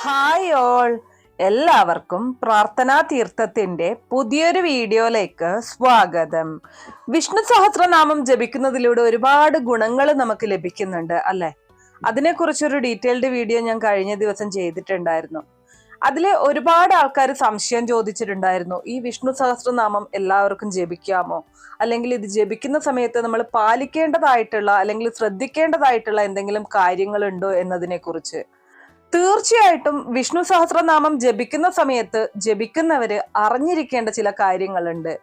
Hi all, എല്ലാവർക്കും പ്രാർത്ഥനാ തീർത്ഥത്തിന്റെ പുതിയൊരു വീഡിയോയിലേക്ക് സ്വാഗതം. വിഷ്ണു സഹസ്രനാമം ജപിക്കുന്നതിലൂടെ ഒരുപാട് ഗുണങ്ങൾ നമുക്ക് ലഭിക്കുന്നുണ്ട് അല്ലെ? അതിനെക്കുറിച്ചൊരു ഡീറ്റെയിൽഡ് വീഡിയോ ഞാൻ കഴിഞ്ഞ ദിവസം ചെയ്തിട്ടുണ്ടായിരുന്നു. അതില് ഒരുപാട് ആൾക്കാർ സംശയം ചോദിച്ചിട്ടുണ്ടായിരുന്നു, ഈ വിഷ്ണു സഹസ്രനാമം എല്ലാവർക്കും ജപിക്കാമോ, അല്ലെങ്കിൽ ഇത് ജപിക്കുന്ന സമയത്ത് നമ്മൾ പാലിക്കേണ്ടതായിട്ടുള്ള അല്ലെങ്കിൽ ശ്രദ്ധിക്കേണ്ടതായിട്ടുള്ള എന്തെങ്കിലും കാര്യങ്ങളുണ്ടോ എന്നതിനെ കുറിച്ച്. തീർച്ചയായിട്ടും വിഷ്ണു സഹസ്രനാമം ജപിക്കുന്ന സമയത്ത് ജപിക്കുന്നവര് അറിഞ്ഞിരിക്കേണ്ട ചില കാര്യങ്ങളുണ്ട്.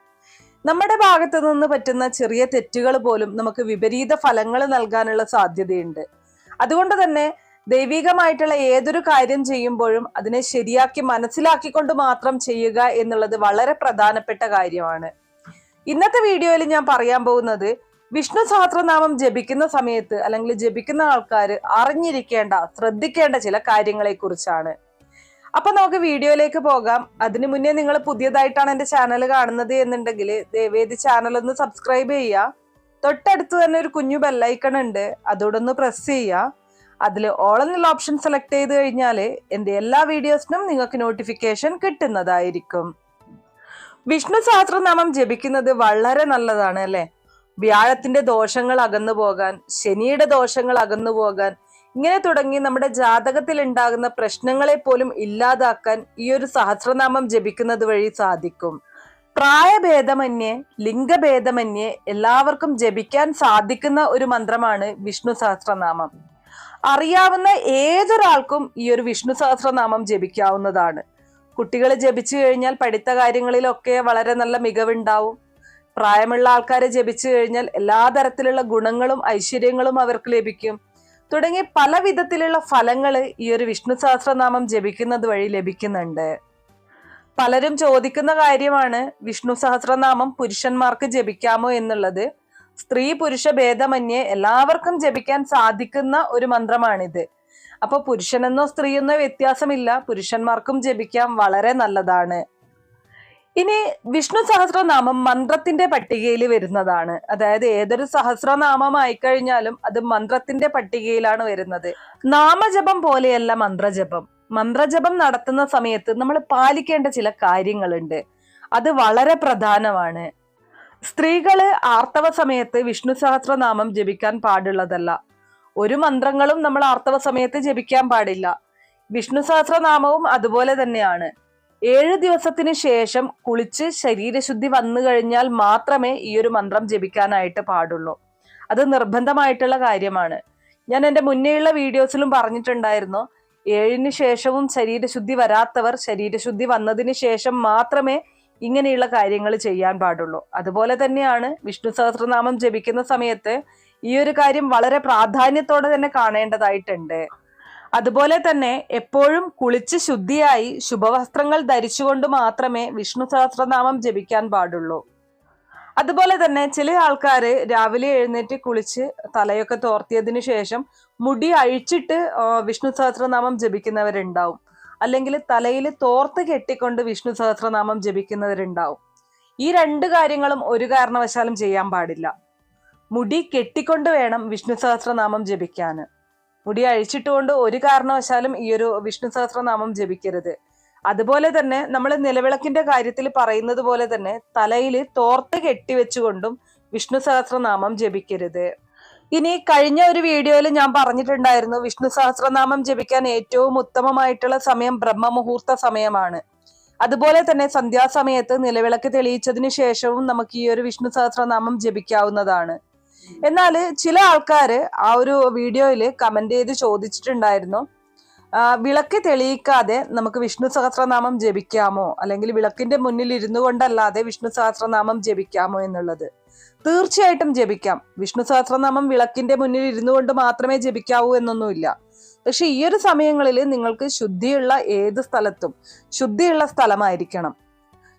നമ്മുടെ ഭാഗത്ത് നിന്ന് പറ്റുന്ന ചെറിയ തെറ്റുകൾ പോലും നമുക്ക് വിപരീത ഫലങ്ങൾ നൽകാനുള്ള സാധ്യതയുണ്ട്. അതുകൊണ്ട് തന്നെ ദൈവികമായിട്ടുള്ള ഏതൊരു കാര്യം ചെയ്യുമ്പോഴും അതിനെ ശരിയാക്കി മനസ്സിലാക്കിക്കൊണ്ട് മാത്രം ചെയ്യുക എന്നുള്ളത് വളരെ പ്രധാനപ്പെട്ട കാര്യമാണ്. ഇന്നത്തെ വീഡിയോയിൽ ഞാൻ പറയാൻ പോകുന്നത് വിഷ്ണു സഹസ്രനാമം ജപിക്കുന്ന സമയത്ത് അല്ലെങ്കിൽ ജപിക്കുന്ന ആൾക്കാർ അറിഞ്ഞിരിക്കേണ്ട ശ്രദ്ധിക്കേണ്ട ചില കാര്യങ്ങളെ കുറിച്ചാണ്. അപ്പൊ നമുക്ക് വീഡിയോയിലേക്ക് പോകാം. അതിനു മുന്നേ നിങ്ങൾ പുതിയതായിട്ടാണ് എന്റെ ചാനൽ കാണുന്നത് എന്നുണ്ടെങ്കിൽ ദയവേദി ചാനൽ ഒന്ന് സബ്സ്ക്രൈബ് ചെയ്യുക. തൊട്ടടുത്ത് തന്നെ ഒരു കുഞ്ഞു ബെല്ലൈക്കൺ ഉണ്ട്, അതോടൊന്ന് പ്രസ് ചെയ്യുക. അതിൽ ഓൾ എന്നുള്ള ഓപ്ഷൻ സെലക്ട് ചെയ്ത് കഴിഞ്ഞാൽ എന്റെ എല്ലാ വീഡിയോസിനും നിങ്ങൾക്ക് നോട്ടിഫിക്കേഷൻ കിട്ടുന്നതായിരിക്കും. വിഷ്ണു സഹസ്രനാമം ജപിക്കുന്നത് വളരെ നല്ലതാണ് അല്ലെ? വ്യാഴത്തിന്റെ ദോഷങ്ങൾ അകന്നു പോകാൻ, ശനിയുടെ ദോഷങ്ങൾ അകന്നു പോകാൻ, ഇങ്ങനെ തുടങ്ങി നമ്മുടെ ജാതകത്തിൽ ഉണ്ടാകുന്ന പ്രശ്നങ്ങളെ പോലും ഇല്ലാതാക്കാൻ ഈ ഒരു സഹസ്രനാമം ജപിക്കുന്നത് വഴി സാധിക്കും. പ്രായഭേദമന്യേ ലിംഗഭേദമന്യേ എല്ലാവർക്കും ജപിക്കാൻ സാധിക്കുന്ന ഒരു മന്ത്രമാണ് വിഷ്ണു സഹസ്രനാമം. അറിയാവുന്ന ഏതൊരാൾക്കും ഈ ഒരു വിഷ്ണു സഹസ്രനാമം ജപിക്കാവുന്നതാണ്. കുട്ടികൾ ജപിച്ചു കഴിഞ്ഞാൽ പഠിത്ത കാര്യങ്ങളിലൊക്കെ വളരെ നല്ല മികവുണ്ടാവും. പ്രായമുള്ള ആൾക്കാരെ ജപിച്ചു കഴിഞ്ഞാൽ എല്ലാ തരത്തിലുള്ള ഗുണങ്ങളും ഐശ്വര്യങ്ങളും അവർക്ക് ലഭിക്കും. തുടങ്ങി പല വിധത്തിലുള്ള ഫലങ്ങൾ ഈ ഒരു വിഷ്ണു സഹസ്രനാമം ജപിക്കുന്നത് വഴി ലഭിക്കുന്നുണ്ട്. പലരും ചോദിക്കുന്ന കാര്യമാണ്, വിഷ്ണു സഹസ്രനാമം പുരുഷന്മാർക്ക് ജപിക്കാമോ എന്നുള്ളത്. സ്ത്രീ പുരുഷ ഭേദമന്യേ എല്ലാവർക്കും ജപിക്കാൻ സാധിക്കുന്ന ഒരു മന്ത്രമാണിത്. അപ്പൊ പുരുഷനെന്നോ സ്ത്രീയെന്നോ വ്യത്യാസമില്ല, പുരുഷന്മാർക്കും ജപിക്കാം, വളരെ നല്ലതാണ്. ഇനി വിഷ്ണു സഹസ്രനാമം മന്ത്രത്തിന്റെ പട്ടികയിൽ വരുന്നതാണ്. അതായത് ഏതൊരു സഹസ്രനാമം ആയിക്കഴിഞ്ഞാലും അത് മന്ത്രത്തിന്റെ പട്ടികയിലാണ് വരുന്നത്. നാമജപം പോലെയല്ല മന്ത്രജപം. മന്ത്രജപം നടത്തുന്ന സമയത്ത് നമ്മൾ പാലിക്കേണ്ട ചില കാര്യങ്ങളുണ്ട്, അത് വളരെ പ്രധാനമാണ്. സ്ത്രീകള് ആർത്തവ സമയത്ത് വിഷ്ണു സഹസ്രനാമം ജപിക്കാൻ പാടുള്ളതല്ല. ഒരു മന്ത്രങ്ങളും നമ്മൾ ആർത്തവ സമയത്ത് ജപിക്കാൻ പാടില്ല. വിഷ്ണു സഹസ്രനാമവും അതുപോലെ തന്നെയാണ്. 7 ദിവസത്തിന് ശേഷം കുളിച്ച് ശരീരശുദ്ധി വന്നു കഴിഞ്ഞാൽ മാത്രമേ ഈ ഒരു മന്ത്രം ജപിക്കാനായിട്ട് പാടുള്ളൂ. അത് നിർബന്ധമായിട്ടുള്ള കാര്യമാണ്. ഞാൻ എൻ്റെ മുന്നേയുള്ള വീഡിയോസിലും പറഞ്ഞിട്ടുണ്ടായിരുന്നു, 7 ശേഷവും ശരീരശുദ്ധി വരാത്തവർ ശരീരശുദ്ധി വന്നതിന് ശേഷം മാത്രമേ ഇങ്ങനെയുള്ള കാര്യങ്ങൾ ചെയ്യാൻ പാടുള്ളൂ. അതുപോലെ തന്നെയാണ് വിഷ്ണു സഹസ്രനാമം ജപിക്കുന്ന സമയത്ത് ഈ ഒരു കാര്യം വളരെ പ്രാധാന്യത്തോടെ തന്നെ കാണേണ്ടതായിട്ടുണ്ട്. അതുപോലെ തന്നെ എപ്പോഴും കുളിച്ച് ശുദ്ധിയായി ശുഭവസ്ത്രങ്ങൾ ധരിച്ചുകൊണ്ട് മാത്രമേ വിഷ്ണു സഹസ്രനാമം ജപിക്കാൻ പാടുള്ളൂ. അതുപോലെ തന്നെ ചില ആൾക്കാര് രാവിലെ എഴുന്നേറ്റ് കുളിച്ച് തലയൊക്കെ തോർത്തിയതിനു ശേഷം മുടി അഴിച്ചിട്ട് വിഷ്ണു സഹസ്രനാമം ജപിക്കുന്നവരുണ്ടാവും. അല്ലെങ്കിൽ തലയിൽ തോർത്ത് കെട്ടിക്കൊണ്ട് വിഷ്ണു സഹസ്രനാമം ജപിക്കുന്നവരുണ്ടാവും. ഈ 2 കാര്യങ്ങളും ഒരു കാരണവശാലും ചെയ്യാൻ പാടില്ല. മുടി കെട്ടിക്കൊണ്ട് വേണം വിഷ്ണു സഹസ്രനാമം ജപിക്കാൻ. മുടി അഴിച്ചിട്ടുകൊണ്ട് ഒരു കാരണവശാലും ഈ ഒരു വിഷ്ണു സഹസ്രനാമം ജപിക്കരുത്. അതുപോലെ തന്നെ നമ്മൾ നിലവിളക്കിന്റെ കാര്യത്തിൽ പറയുന്നത് പോലെ തന്നെ തലയിൽ തോർത്ത് കെട്ടിവെച്ചുകൊണ്ടും വിഷ്ണു സഹസ്രനാമം ജപിക്കരുത്. ഇനി കഴിഞ്ഞ ഒരു വീഡിയോയിൽ ഞാൻ പറഞ്ഞിട്ടുണ്ടായിരുന്നു, വിഷ്ണു സഹസ്രനാമം ജപിക്കാൻ ഏറ്റവും ഉത്തമമായിട്ടുള്ള സമയം ബ്രഹ്മമുഹൂർത്ത സമയമാണ്. അതുപോലെ തന്നെ സന്ധ്യാസമയത്ത് നിലവിളക്ക് തെളിയിച്ചതിന് ശേഷവും നമുക്ക് ഈ ഒരു വിഷ്ണു സഹസ്രനാമം ജപിക്കാവുന്നതാണ്. എന്നാൽ ചില ആൾക്കാര് ആ ഒരു വീഡിയോയില് കമന്റ് ചെയ്ത് ചോദിച്ചിട്ടുണ്ടായിരുന്നു, വിളക്ക് തെളിയിക്കാതെ നമുക്ക് വിഷ്ണു സഹസ്രനാമം ജപിക്കാമോ, അല്ലെങ്കിൽ വിളക്കിന്റെ മുന്നിൽ ഇരുന്നു കൊണ്ടല്ലാതെ വിഷ്ണു സഹസ്രനാമം ജപിക്കാമോ എന്നുള്ളത്. തീർച്ചയായിട്ടും ജപിക്കാം. വിഷ്ണു സഹസ്രനാമം വിളക്കിന്റെ മുന്നിൽ ഇരുന്നു കൊണ്ട് മാത്രമേ ജപിക്കാവൂ എന്നൊന്നുമില്ല. പക്ഷെ ഈ ഒരു സമയങ്ങളിൽ നിങ്ങൾക്ക് ശുദ്ധിയുള്ള ഏത് സ്ഥലത്തും, ശുദ്ധിയുള്ള സ്ഥലമായിരിക്കണം.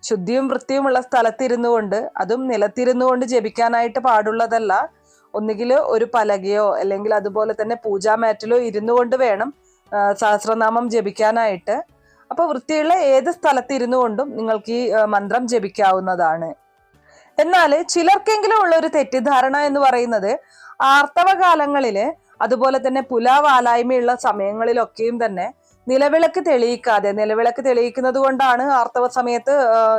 ശുദ്ധിയും വൃത്തിയുമുള്ള സ്ഥലത്തിരുന്നു കൊണ്ട്, അതും നിലത്തിരുന്നു കൊണ്ട് ജപിക്കാനായിട്ട് പാടുള്ളതല്ല. ഒന്നുകിൽ ഒരു പലകയോ അല്ലെങ്കിൽ അതുപോലെ തന്നെ പൂജാ മാറ്റിലോ ഇരുന്നു കൊണ്ട് വേണം സഹസ്രനാമം ജപിക്കാനായിട്ട്. അപ്പൊ വൃത്തിയുള്ള ഏത് സ്ഥലത്തിരുന്നു കൊണ്ടും നിങ്ങൾക്ക് ഈ മന്ത്രം ജപിക്കാവുന്നതാണ്. എന്നാൽ ചിലർക്കെങ്കിലും ഉള്ള ഒരു തെറ്റിദ്ധാരണ എന്ന് പറയുന്നത്, ആർത്തവ കാലങ്ങളില് അതുപോലെ തന്നെ പുലാവാലായ്മയുള്ള സമയങ്ങളിലൊക്കെയും തന്നെ നിലവിളക്ക് തെളിയിക്കാതെ, നിലവിളക്ക് തെളിയിക്കുന്നത് കൊണ്ടാണ് ആർത്തവ സമയത്ത്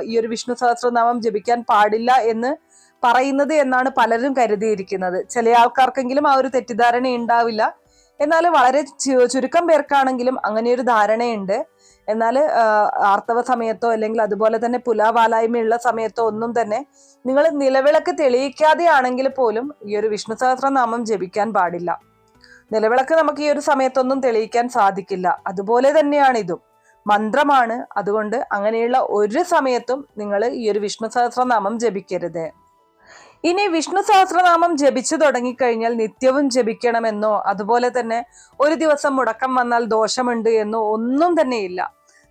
ഈ ഒരു വിഷ്ണു സഹസ്രനാമം ജപിക്കാൻ പാടില്ല എന്ന് പറയുന്നത് എന്നാണ് പലരും കരുതിയിരിക്കുന്നത്. ചില ആൾക്കാർക്കെങ്കിലും ആ ഒരു തെറ്റിദ്ധാരണ ഉണ്ടാവില്ല. എന്നാൽ വളരെ ചുരുക്കം പേർക്കാണെങ്കിലും അങ്ങനെയൊരു ധാരണയുണ്ട്. എന്നാൽ ആർത്തവ സമയത്തോ അല്ലെങ്കിൽ അതുപോലെ തന്നെ പുലാവാലായ്മയുള്ള സമയത്തോ ഒന്നും തന്നെ നിങ്ങൾ നിലവിളക്ക് തെളിയിക്കാതെ ആണെങ്കിൽ പോലും ഈ ഒരു വിഷ്ണു സഹസ്രനാമം ജപിക്കാൻ പാടില്ല. നിലവിളക്ക് നമുക്ക് ഈ ഒരു സമയത്തൊന്നും തെളിയിക്കാൻ സാധിക്കില്ല. അതുപോലെ തന്നെയാണ് ഇതും മന്ത്രമാണ്. അതുകൊണ്ട് അങ്ങനെയുള്ള ഒരു സമയത്തും നിങ്ങൾ ഈ ഒരു വിഷ്ണു സഹസ്രനാമം ജപിക്കരുത്. ഇനി വിഷ്ണു സഹസ്രനാമം ജപിച്ചു തുടങ്ങിക്കഴിഞ്ഞാൽ നിത്യവും ജപിക്കണമെന്നോ അതുപോലെ തന്നെ ഒരു ദിവസം മുടക്കം വന്നാൽ ദോഷമുണ്ട് എന്നോ ഒന്നും തന്നെയില്ല.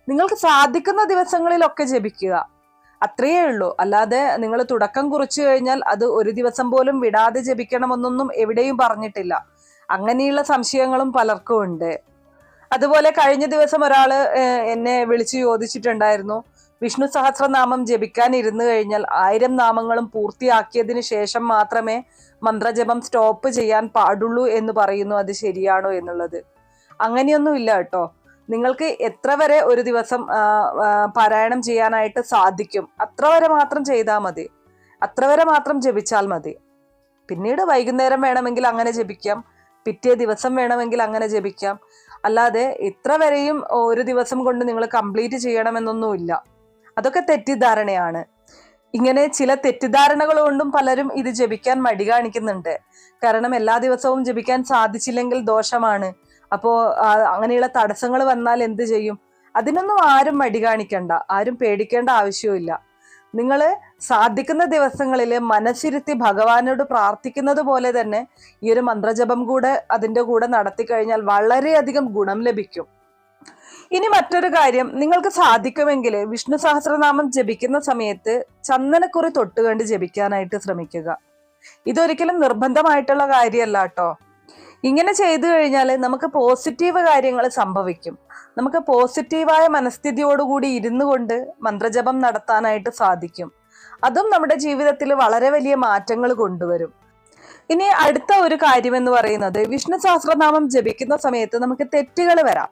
നിങ്ങൾക്ക് സാധിക്കുന്ന ദിവസങ്ങളിലൊക്കെ ജപിക്കുക, അത്രയേ ഉള്ളൂ. അല്ലാതെ നിങ്ങൾ തുടക്കം കുറിച്ചു കഴിഞ്ഞാൽ അത് ഒരു ദിവസം പോലും വിടാതെ ജപിക്കണമെന്നൊന്നും എവിടെയും പറഞ്ഞിട്ടില്ല. അങ്ങനെയുള്ള സംശയങ്ങളും പലർക്കും ഉണ്ട്. അതുപോലെ കഴിഞ്ഞ ദിവസം ഒരാള് എന്നെ വിളിച്ചു ചോദിച്ചിട്ടുണ്ടായിരുന്നു, വിഷ്ണു സഹസ്രനാമം ജപിക്കാൻ ഇരുന്നു കഴിഞ്ഞാൽ 1000 നാമങ്ങളും പൂർത്തിയാക്കിയതിനു ശേഷം മാത്രമേ മന്ത്രജപം സ്റ്റോപ്പ് ചെയ്യാൻ പാടുള്ളൂ എന്ന് പറയുന്നു. അത് ശരിയാണോ എന്നുള്ളത്. അങ്ങനെയൊന്നും ഇല്ല കേട്ടോ. നിങ്ങൾക്ക് എത്ര വരെ ഒരു ദിവസം പാരായണം ചെയ്യാനായിട്ട് സാധിക്കും അത്ര വരെ മാത്രം ചെയ്താൽ മതി, അത്ര വരെ മാത്രം ജപിച്ചാൽ മതി. പിന്നീട് വൈകുന്നേരം വേണമെങ്കിൽ അങ്ങനെ ജപിക്കാം, പിറ്റേ ദിവസം വേണമെങ്കിൽ അങ്ങനെ ജപിക്കാം. അല്ലാതെ ഇത്ര വരെയും ഒരു ദിവസം കൊണ്ട് നിങ്ങൾ കംപ്ലീറ്റ് ചെയ്യണമെന്നൊന്നുമില്ല. അതൊക്കെ തെറ്റിദ്ധാരണയാണ്. ഇങ്ങനെ ചില തെറ്റിദ്ധാരണകൾ കൊണ്ടും പലരും ഇത് ജപിക്കാൻ മടി കാണിക്കുന്നുണ്ട്. കാരണം എല്ലാ ദിവസവും ജപിക്കാൻ സാധിച്ചില്ലെങ്കിൽ ദോഷമാണ്. അപ്പോ അങ്ങനെയുള്ള തടസ്സങ്ങൾ വന്നാൽ എന്ത് ചെയ്യും? അതിനൊന്നും ആരും മടി കാണിക്കണ്ട, ആരും പേടിക്കേണ്ട ആവശ്യമില്ല. നിങ്ങൾ സാധിക്കുന്ന ദിവസങ്ങളിൽ മനസ്സിരുത്തി ഭഗവാനോട് പ്രാർത്ഥിക്കുന്നത് പോലെ തന്നെ ഈ ഒരു മന്ത്രജപം കൂടെ അതിൻ്റെ കൂടെ നടത്തി കഴിഞ്ഞാൽ വളരെയധികം ഗുണം ലഭിക്കും. ഇനി മറ്റൊരു കാര്യം, നിങ്ങൾക്ക് സാധിക്കുമെങ്കിൽ വിഷ്ണു സഹസ്രനാമം ജപിക്കുന്ന സമയത്ത് ചന്ദനക്കുറി തൊട്ടുകണ്ട് ജപിക്കാനായിട്ട് ശ്രമിക്കുക. ഇതൊരിക്കലും നിർബന്ധമായിട്ടുള്ള കാര്യമല്ല കേട്ടോ. ഇങ്ങനെ ചെയ്തു കഴിഞ്ഞാൽ നമുക്ക് പോസിറ്റീവ് കാര്യങ്ങൾ സംഭവിക്കും. നമുക്ക് പോസിറ്റീവായ മനസ്ഥിതിയോടുകൂടി ഇരുന്നു കൊണ്ട് മന്ത്രജപം നടത്താനായിട്ട് സാധിക്കും. അതും നമ്മുടെ ജീവിതത്തിൽ വളരെ വലിയ മാറ്റങ്ങൾ കൊണ്ടുവരും. ഇനി അടുത്ത ഒരു കാര്യം എന്ന് പറയുന്നത്, വിഷ്ണു സഹസ്രനാമം ജപിക്കുന്ന സമയത്ത് നമുക്ക് തെറ്റുകൾ വരാം.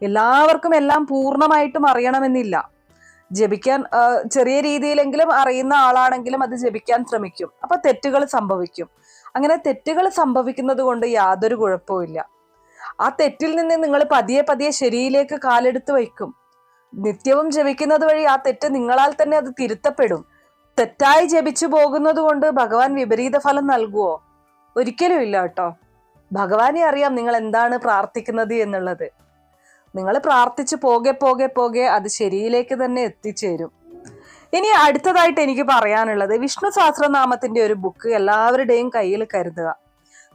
എല്ലാവർക്കും എല്ലാം പൂർണ്ണമായിട്ടും അറിയണമെന്നില്ല. ജപിക്കാൻ ചെറിയ രീതിയിലെങ്കിലും അറിയുന്ന ആളാണെങ്കിലും അത് ജപിക്കാൻ ശ്രമിക്കും. അപ്പൊ തെറ്റുകൾ സംഭവിക്കും. അങ്ങനെ തെറ്റുകൾ സംഭവിക്കുന്നത് കൊണ്ട് യാതൊരു കുഴപ്പവുമില്ല. ആ തെറ്റിൽ നിന്ന് നിങ്ങൾ പതിയെ പതിയെ ശരിയിലേക്ക് കാലെടുത്ത് വയ്ക്കും. നിത്യവും ജപിക്കുന്നത് വഴി ആ തെറ്റ് നിങ്ങളാൽ തന്നെ അത് തിരുത്തപ്പെടും. തെറ്റായി ജപിച്ചു പോകുന്നത് കൊണ്ട് ഭഗവാൻ വിപരീത ഫലം നൽകുവോ? ഒരിക്കലും ഇല്ല കേട്ടോ. ഭഗവാനെ അറിയാം നിങ്ങൾ എന്താണ് പ്രാർത്ഥിക്കുന്നത് എന്നുള്ളത്. നിങ്ങൾ പ്രാർത്ഥിച്ച് പോകെ പോകെ പോകെ അത് ശരിയിലേക്ക് തന്നെ എത്തിച്ചേരും. ഇനി അടുത്തതായിട്ട് എനിക്ക് പറയാനുള്ളത്, വിഷ്ണു സഹസ്രനാമത്തിന്റെ ഒരു ബുക്ക് എല്ലാവരുടെയും കയ്യിൽ കരുതുക.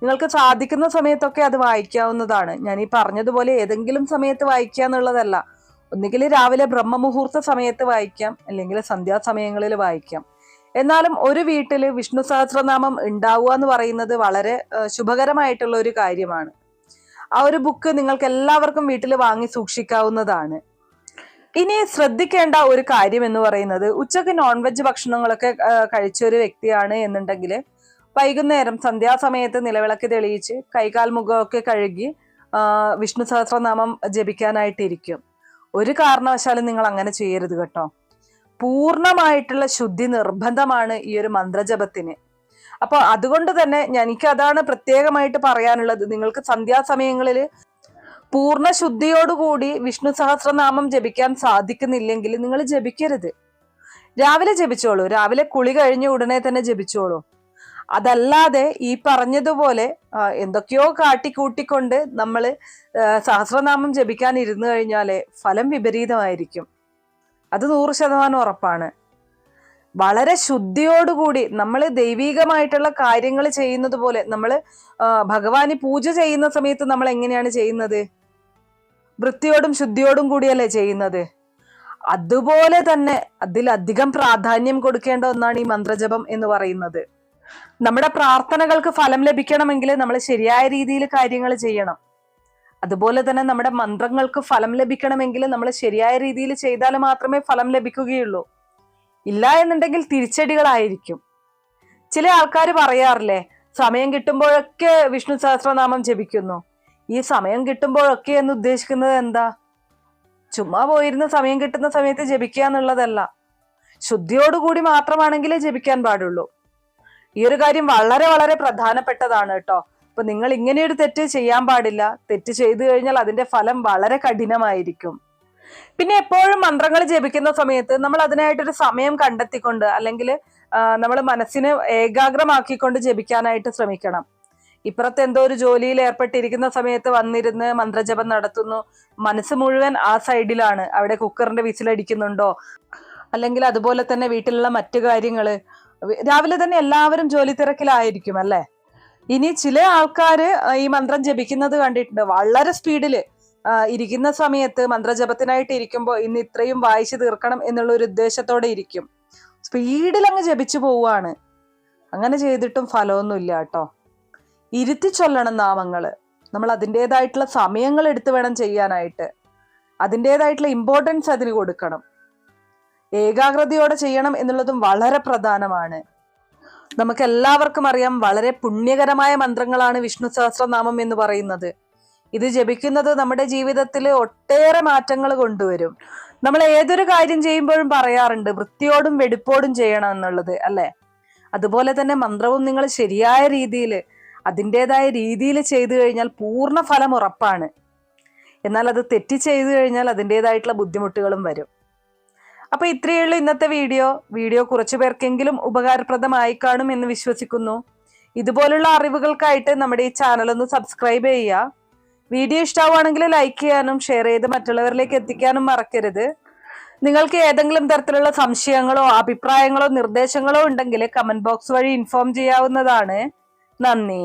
നിങ്ങൾക്ക് സാധിക്കുന്ന സമയത്തൊക്കെ അത് വായിക്കാവുന്നതാണ്. ഞാൻ ഈ പറഞ്ഞതുപോലെ ഏതെങ്കിലും സമയത്ത് വായിക്കുക എന്നുള്ളതല്ല. ഒന്നുകിൽ രാവിലെ ബ്രഹ്മമുഹൂർത്ത സമയത്ത് വായിക്കാം, അല്ലെങ്കിൽ സന്ധ്യാസമയങ്ങളിൽ വായിക്കാം. എന്നാലും ഒരു വീട്ടിൽ വിഷ്ണു സഹസ്രനാമം ഉണ്ടാവുക എന്ന് പറയുന്നത് വളരെ ശുഭകരമായിട്ടുള്ള ഒരു കാര്യമാണ്. ആ ഒരു ബുക്ക് നിങ്ങൾക്ക് എല്ലാവർക്കും വീട്ടിൽ വാങ്ങി സൂക്ഷിക്കാവുന്നതാണ്. ഇനി ശ്രദ്ധിക്കേണ്ട ഒരു കാര്യം എന്ന് പറയുന്നത്, ഉച്ചക്ക് നോൺ വെജ് ഭക്ഷണങ്ങളൊക്കെ കഴിച്ച ഒരു വ്യക്തിയാണ് എന്നുണ്ടെങ്കിൽ വൈകുന്നേരം സന്ധ്യാസമയത്ത് നിലവിളക്ക് തെളിയിച്ച് കൈകാൽ മുഖമൊക്കെ കഴുകി വിഷ്ണു സഹസ്രനാമം ജപിക്കാനായിട്ടിരിക്കും. ഒരു കാരണവശാലും നിങ്ങൾ അങ്ങനെ ചെയ്യരുത് കേട്ടോ. പൂർണ്ണമായിട്ടുള്ള ശുദ്ധി നിർബന്ധമാണ് ഈ ഒരു മന്ത്രജപത്തിന്. അപ്പൊ അതുകൊണ്ട് തന്നെ എനിക്ക് അതാണ് പ്രത്യേകമായിട്ട് പറയാനുള്ളത്. നിങ്ങൾക്ക് സന്ധ്യാസമയങ്ങളിൽ പൂർണ്ണ ശുദ്ധിയോടുകൂടി വിഷ്ണു സഹസ്രനാമം ജപിക്കാൻ സാധിക്കുന്നില്ലെങ്കിൽ നിങ്ങൾ ജപിക്കരുത്. രാവിലെ ജപിച്ചോളൂ, രാവിലെ കുളി കഴിഞ്ഞ ഉടനെ തന്നെ ജപിച്ചോളൂ. അതല്ലാതെ ഈ പറഞ്ഞതുപോലെ എന്തൊക്കെയോ കാട്ടിക്കൂട്ടിക്കൊണ്ട് നമ്മൾ സഹസ്രനാമം ജപിക്കാൻ ഇരുന്നു കഴിഞ്ഞാല് ഫലം വിപരീതമായിരിക്കും. അത് 100% ഉറപ്പാണ്. വളരെ ശുദ്ധിയോടുകൂടി നമ്മൾ ദൈവികമായിട്ടുള്ള കാര്യങ്ങൾ ചെയ്യുന്നത് പോലെ, നമ്മൾ ഭഗവാന് പൂജ ചെയ്യുന്ന സമയത്ത് നമ്മൾ എങ്ങനെയാണ് ചെയ്യുന്നത്? വൃത്തിയോടും ശുദ്ധിയോടും കൂടിയല്ലേ ചെയ്യുന്നത്. അതുപോലെ തന്നെ അതിലധികം പ്രാധാന്യം കൊടുക്കേണ്ട ഒന്നാണ് ഈ മന്ത്രജപം എന്ന് പറയുന്നത്. നമ്മുടെ പ്രാർത്ഥനകൾക്ക് ഫലം ലഭിക്കണമെങ്കിൽ നമ്മൾ ശരിയായ രീതിയിൽ കാര്യങ്ങൾ ചെയ്യണം. അതുപോലെ തന്നെ നമ്മുടെ മന്ത്രങ്ങൾക്ക് ഫലം ലഭിക്കണമെങ്കിൽ നമ്മൾ ശരിയായ രീതിയിൽ ചെയ്താൽ മാത്രമേ ഫലം ലഭിക്കുകയുള്ളൂ. ഇല്ല എന്നുണ്ടെങ്കിൽ തിരിച്ചടികളായിരിക്കും. ചില ആൾക്കാർ പറയാറില്ലേ, സമയം കിട്ടുമ്പോഴൊക്കെ വിഷ്ണു സഹസ്രനാമം ജപിക്കുന്നു. ഈ സമയം കിട്ടുമ്പോഴൊക്കെ എന്ന് ഉദ്ദേശിക്കുന്നത് എന്താ? ചുമ്മാ പോയിരുന്ന സമയം കിട്ടുന്ന സമയത്ത് ജപിക്കുക എന്നുള്ളതല്ല. ശുദ്ധിയോടുകൂടി മാത്രമാണെങ്കിലേ ജപിക്കാൻ പാടുള്ളൂ. ഈ ഒരു കാര്യം വളരെ വളരെ പ്രധാനപ്പെട്ടതാണ് കേട്ടോ. അപ്പൊ നിങ്ങൾ ഇങ്ങനെയൊരു തെറ്റ് ചെയ്യാൻ പാടില്ല. തെറ്റ് ചെയ്തു കഴിഞ്ഞാൽ അതിന്റെ ഫലം വളരെ കഠിനമായിരിക്കും. പിന്നെ എപ്പോഴും മന്ത്രങ്ങൾ ജപിക്കുന്ന സമയത്ത് നമ്മൾ അതിനായിട്ടൊരു സമയം കണ്ടെത്തിക്കൊണ്ട് അല്ലെങ്കിൽ നമ്മൾ മനസ്സിനെ ഏകാഗ്രമാക്കിക്കൊണ്ട് ജപിക്കാനായിട്ട് ശ്രമിക്കണം. ഇപ്പുറത്ത് എന്തോ ഒരു ജോലിയിൽ ഏർപ്പെട്ടിരിക്കുന്ന സമയത്ത് വന്നിരുന്ന് മന്ത്രജപം നടത്തുന്നു, മനസ്സ് മുഴുവൻ ആ സൈഡിലാണ്. അവിടെ കുക്കറിന്റെ വിസിലടിക്കുന്നുണ്ടോ, അല്ലെങ്കിൽ അതുപോലെ തന്നെ വീട്ടിലുള്ള മറ്റു കാര്യങ്ങള്, രാവിലെ തന്നെ എല്ലാവരും ജോലി തിരക്കിലായിരിക്കും അല്ലെ. ഇനി ചില ആൾക്കാര് ഈ മന്ത്രം ജപിക്കുന്നത് കണ്ടിട്ടുണ്ട്. വളരെ സ്പീഡില് ഇരിക്കുന്ന സമയത്ത് മന്ത്രജപത്തിനായിട്ട് ഇരിക്കുമ്പോൾ ഇന്ന് ഇത്രയും വായിച്ചു തീർക്കണം എന്നുള്ള ഒരു ഉദ്ദേശത്തോടെ ഇരിക്കും. സ്പീഡിൽ അങ്ങ് ജപിച്ചു പോവാണ്. അങ്ങനെ ചെയ്തിട്ടും ഫലമൊന്നുമില്ല കേട്ടോ. ഇരുത്തി ചൊല്ലണം നാമങ്ങള്. നമ്മൾ അതിൻ്റെതായിട്ടുള്ള സമയങ്ങൾ എടുത്ത് വേണം ചെയ്യാനായിട്ട്. അതിൻ്റെതായിട്ടുള്ള ഇമ്പോർട്ടൻസ് അതിന് കൊടുക്കണം. ഏകാഗ്രതയോടെ ചെയ്യണം എന്നുള്ളതും വളരെ പ്രധാനമാണ്. നമുക്ക് എല്ലാവർക്കും അറിയാം, വളരെ പുണ്യകരമായ മന്ത്രങ്ങളാണ് വിഷ്ണു സഹസ്രനാമം എന്ന് പറയുന്നത്. ഇത് ജപിക്കുന്നത് നമ്മുടെ ജീവിതത്തിൽ ഒട്ടേറെ മാറ്റങ്ങൾ കൊണ്ടുവരും. നമ്മൾ ഏതൊരു കാര്യം ചെയ്യുമ്പോഴും പറയാറുണ്ട് വൃത്തിയോടും വെടിപ്പോടും ചെയ്യണം എന്നുള്ളത് അല്ലെ. അതുപോലെ തന്നെ മന്ത്രവും നിങ്ങൾ ശരിയായ രീതിയിൽ അതിൻ്റെതായ രീതിയിൽ ചെയ്തു കഴിഞ്ഞാൽ പൂർണ്ണ ഫലം ഉറപ്പാണ്. എന്നാൽ അത് തെറ്റി ചെയ്തു കഴിഞ്ഞാൽ അതിൻ്റെതായിട്ടുള്ള ബുദ്ധിമുട്ടുകളും വരും. അപ്പൊ ഇത്രയേ ഉള്ളൂ ഇന്നത്തെ വീഡിയോ കുറച്ചു പേർക്കെങ്കിലും ഉപകാരപ്രദമായി കാണും എന്ന് വിശ്വസിക്കുന്നു. ഇതുപോലുള്ള അറിവുകൾക്കായിട്ട് നമ്മുടെ ഈ ചാനൽ ഒന്ന് സബ്സ്ക്രൈബ് ചെയ്യുക. വീഡിയോ ഇഷ്ടമാവുകയാണെങ്കിൽ ലൈക്ക് ചെയ്യാനും ഷെയർ ചെയ്ത് മറ്റുള്ളവരിലേക്ക് എത്തിക്കാനും മറക്കരുത്. നിങ്ങൾക്ക് ഏതെങ്കിലും തരത്തിലുള്ള സംശയങ്ങളോ അഭിപ്രായങ്ങളോ നിർദ്ദേശങ്ങളോ ഉണ്ടെങ്കിൽ കമന്റ് ബോക്സ് വഴി ഇൻഫോം ചെയ്യാവുന്നതാണ്. നന്ദി.